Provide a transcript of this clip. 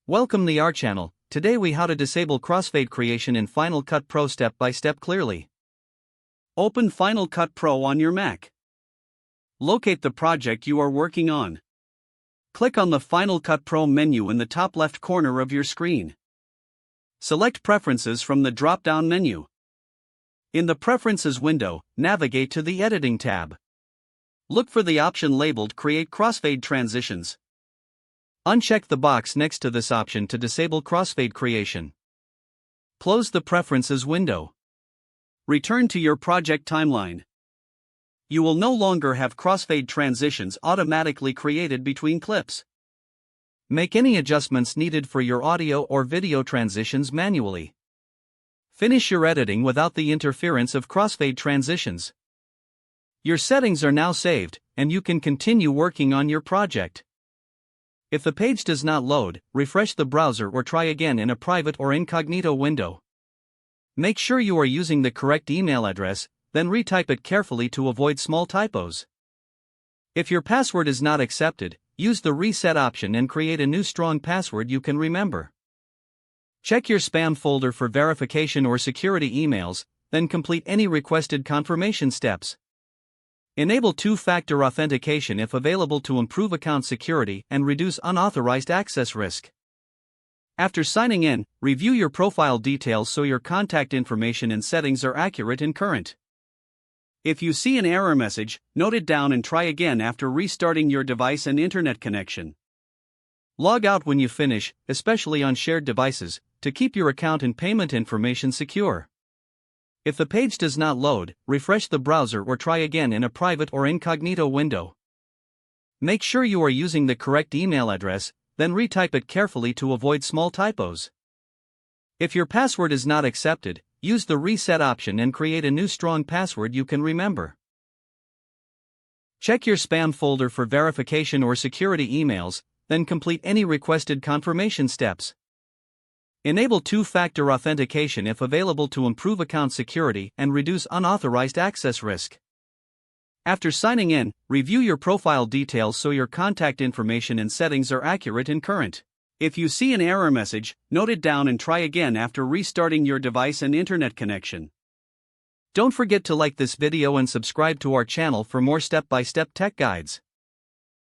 Welcome to our channel. Today we how to disable Crossfade creation in Final Cut Pro step by step clearly. Open Final Cut Pro on your Mac. Locate the project you are working on. Click on the Final Cut Pro menu in the top left corner of your screen. Select Preferences from the drop-down menu. In the Preferences window, navigate to the Editing tab. Look for the option labeled Create Crossfade Transitions. Uncheck the box next to this option to disable crossfade creation. Close the Preferences window. Return to your project timeline. You will no longer have crossfade transitions automatically created between clips. Make any adjustments needed for your audio or video transitions manually. Finish your editing without the interference of crossfade transitions. Your settings are now saved, and you can continue working on your project. If the page does not load, refresh the browser or try again in a private or incognito window. Make sure you are using the correct email address, then retype it carefully to avoid small typos. If your password is not accepted, use the reset option and create a new strong password you can remember. Check your spam folder for verification or security emails, then complete any requested confirmation steps. Enable two-factor authentication if available to improve account security and reduce unauthorized access risk. After signing in, review your profile details so your contact information and settings are accurate and current. If you see an error message, note it down and try again after restarting your device and internet connection. Log out when you finish, especially on shared devices, to keep your account and payment information secure. If the page does not load, refresh the browser or try again in a private or incognito window. Make sure you are using the correct email address, then retype it carefully to avoid small typos. If your password is not accepted, use the reset option and create a new strong password you can remember. Check your spam folder for verification or security emails, then complete any requested confirmation steps. Enable two-factor authentication if available to improve account security and reduce unauthorized access risk. After signing in, review your profile details so your contact information and settings are accurate and current. If you see an error message, note it down and try again after restarting your device and internet connection. Don't forget to like this video and subscribe to our channel for more step-by-step tech guides.